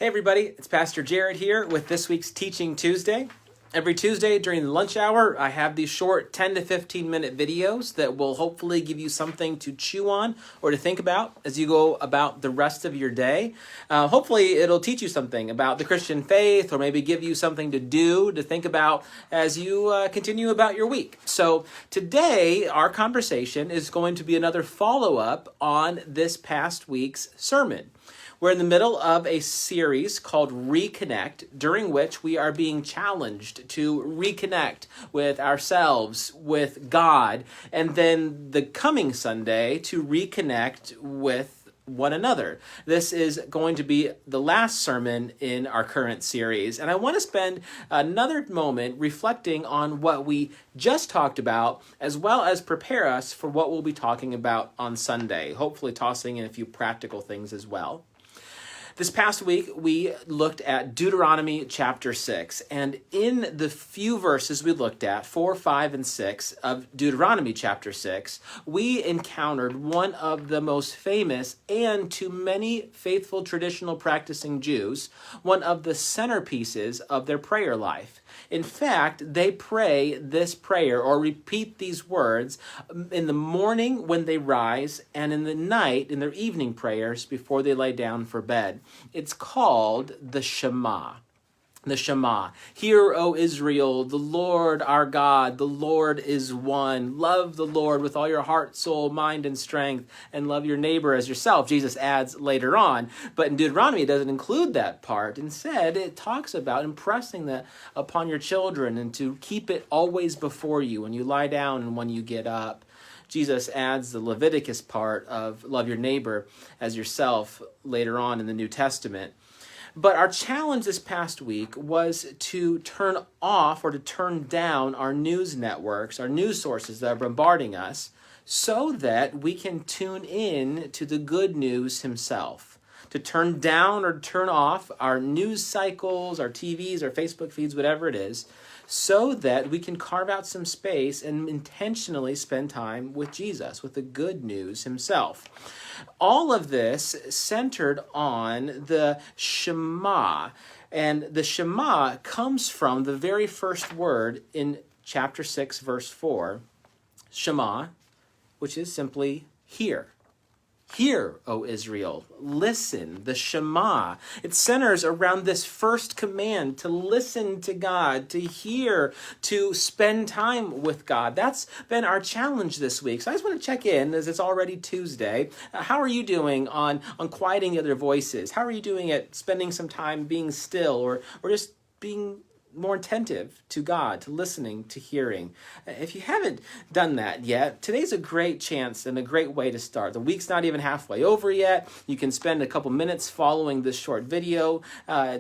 Hey everybody, it's Pastor Jared here with this week's Teaching Tuesday. Every Tuesday during the lunch hour, I have these short 10 to 15 minute videos that will hopefully give you something to chew on or to think about as you go about the rest of your day. Hopefully it'll teach you something about the Christian faith or maybe give you something to do, to think about as you continue about your week. So today, our conversation is going to be another follow-up on this past week's sermon. We're in the middle of a series called Reconnect, during which we are being challenged to reconnect with ourselves, with God, and then the coming Sunday to reconnect with one another. This is going to be the last sermon in our current series, and I want to spend another moment reflecting on what we just talked about, as well as prepare us for what we'll be talking about on Sunday, hopefully tossing in a few practical things as well. This past week, we looked at Deuteronomy chapter 6, and in the few verses we looked at, 4, 5, and 6 of Deuteronomy chapter 6, we encountered one of the most famous and, to many faithful traditional practicing Jews, one of the centerpieces of their prayer life. In fact, they pray this prayer or repeat these words in the morning when they rise and in the night in their evening prayers before they lay down for bed. It's called the Shema. The Shema. Hear, O Israel, the Lord our God, the Lord is one. Love the Lord with all your heart, soul, mind, and strength, and love your neighbor as yourself, Jesus adds later on. But in Deuteronomy, it doesn't include that part. Instead, it talks about impressing that upon your children and to keep it always before you when you lie down and when you get up. Jesus adds the Leviticus part of love your neighbor as yourself later on in the New Testament. But our challenge this past week was to turn off or to turn down our news networks, our news sources that are bombarding us, so that we can tune in to the good news himself. To turn down or turn off our news cycles, our TVs, our Facebook feeds, whatever it is, so that we can carve out some space and intentionally spend time with Jesus, with the good news himself. All of this centered on the Shema. And the Shema comes from the very first word in chapter 6, verse 4, Shema, which is simply hear. Hear, O Israel, listen, the Shema. It centers around this first command to listen to God, to hear, to spend time with God. That's been our challenge this week. So I just want to check in, as it's already Tuesday. How are you doing on quieting the other voices? How are you doing at spending some time being still or just being more attentive to God, to listening, to hearing? If you haven't done that yet, today's a great chance and a great way to start. The week's not even halfway over yet. You can spend a couple minutes following this short video,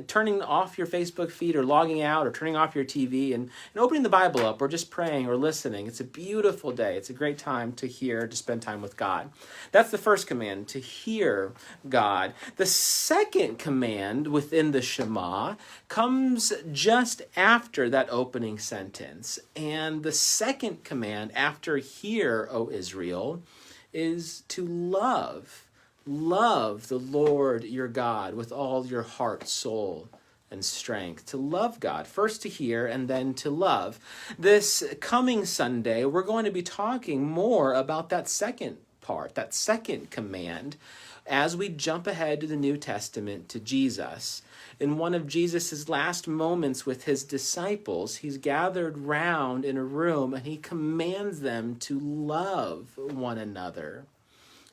turning off your Facebook feed or logging out or turning off your TV and opening the Bible up or just praying or listening. It's a beautiful day. It's a great time to hear, to spend time with God. That's the first command, to hear God. The second command within the Shema comes just after that opening sentence. And the second command after hear, O Israel, is to love. Love the Lord your God with all your heart, soul, and strength. To love God, first to hear and then to love. This coming Sunday, we're going to be talking more about that second part, that second command, as we jump ahead to the New Testament to Jesus. In one of Jesus' last moments with his disciples, he's gathered round in a room and he commands them to love one another.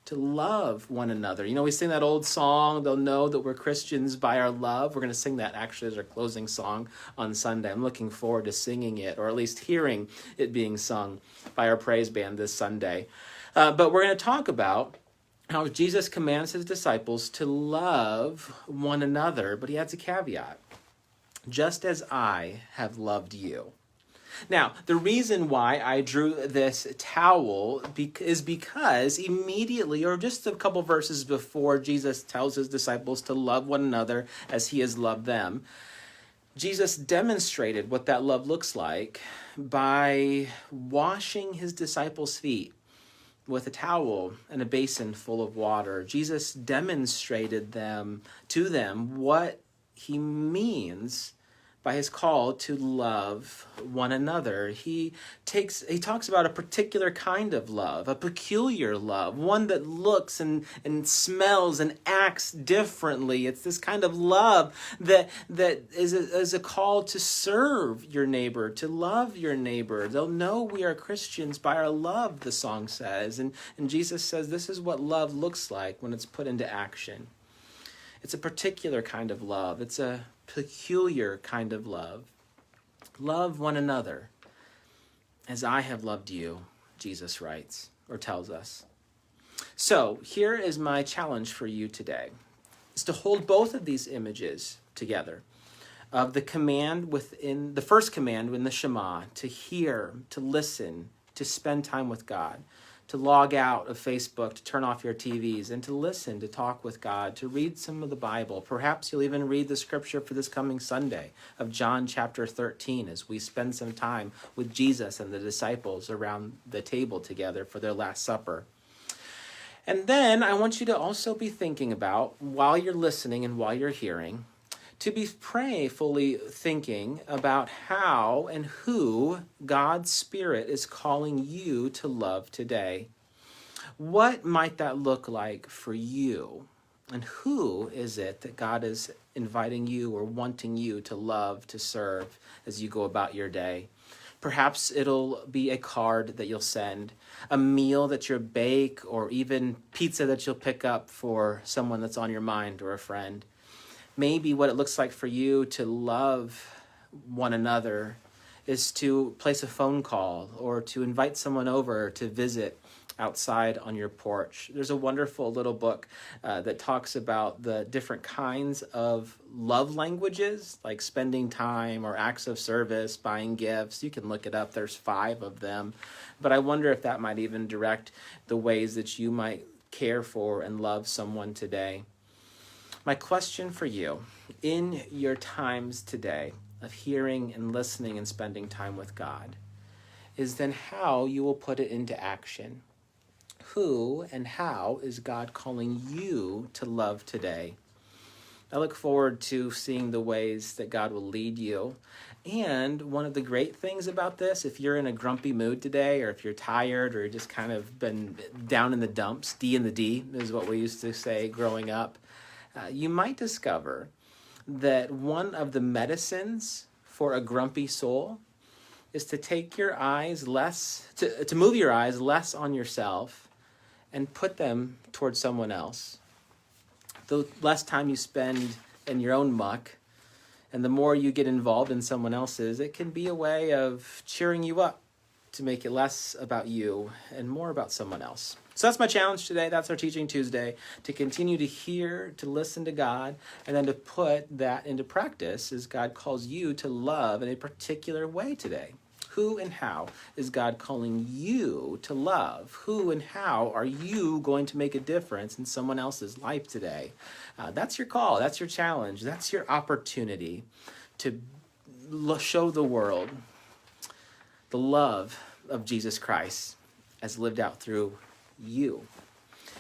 To love one another. You know, we sing that old song, they'll know that we're Christians by our love. We're going to sing that actually as our closing song on Sunday. I'm looking forward to singing it, or at least hearing it being sung by our praise band this Sunday. But we're going to talk about how Jesus commands his disciples to love one another, but he adds a caveat. Just as I have loved you. Now, the reason why I drew this towel is because immediately, or just a couple verses before Jesus tells his disciples to love one another as he has loved them, Jesus demonstrated what that love looks like by washing his disciples' feet with a towel and a basin full of water. Jesus demonstrated to them what he means by his call to love one another. He talks about a particular kind of love, a peculiar love, one that looks and smells and acts differently. It's this kind of love that is a call to serve your neighbor, to love your neighbor. They'll know we are Christians by our love, the song says. And Jesus says this is what love looks like when it's put into action. It's a particular kind of love. It's a peculiar kind of love. Love one another as I have loved you, Jesus writes or tells us. So here is my challenge for you today, is to hold both of these images together of the command within the first command in the Shema, to hear, to listen, to spend time with God, to log out of Facebook, to turn off your TVs, and to listen, to talk with God, to read some of the Bible. Perhaps you'll even read the scripture for this coming Sunday of John chapter 13 as we spend some time with Jesus and the disciples around the table together for their Last Supper. And then I want you to also be thinking about, while you're listening and while you're hearing, to be prayerfully thinking about how and who God's Spirit is calling you to love today. What might that look like for you? And who is it that God is inviting you or wanting you to love, to serve as you go about your day? Perhaps it'll be a card that you'll send, a meal that you'll bake, or even pizza that you'll pick up for someone that's on your mind or a friend. Maybe what it looks like for you to love one another is to place a phone call or to invite someone over to visit outside on your porch. There's a wonderful little book that talks about the different kinds of love languages, like spending time or acts of service, buying gifts. You can look it up. There's 5 of them. But I wonder if that might even direct the ways that you might care for and love someone today. My question for you, in your times today of hearing and listening and spending time with God, is then how you will put it into action. Who and how is God calling you to love today? I look forward to seeing the ways that God will lead you. And one of the great things about this, if you're in a grumpy mood today, or if you're tired, or just kind of been down in the dumps, D in the D is what we used to say growing up, you might discover that one of the medicines for a grumpy soul is to take your eyes less, to move your eyes less on yourself and put them towards someone else. The less time you spend in your own muck and the more you get involved in someone else's, it can be a way of cheering you up to make it less about you and more about someone else. So that's my challenge today. That's our Teaching Tuesday, to continue to hear, to listen to God, and then to put that into practice as God calls you to love in a particular way today. Who and how is God calling you to love? Who and how are you going to make a difference in someone else's life today? That's your call. That's your challenge. That's your opportunity to show the world the love of Jesus Christ as lived out through you.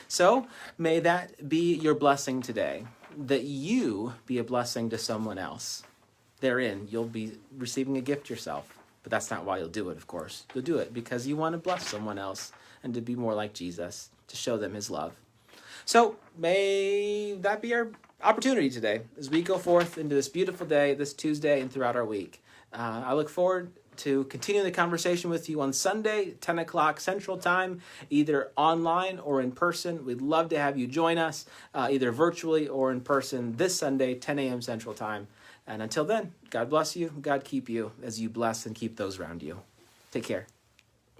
So may that be your blessing today, that you be a blessing to someone else. Therein, you'll be receiving a gift yourself, but that's not why you'll do it, of course. You'll do it because you want to bless someone else and to be more like Jesus, to show them his love. So may that be our opportunity today as we go forth into this beautiful day, this Tuesday, and throughout our week. I look forward to continue the conversation with you on Sunday, 10 o'clock Central Time, either online or in person. We'd love to have you join us, either virtually or in person this Sunday, 10 a.m. Central Time. And until then, God bless you, God keep you as you bless and keep those around you. Take care.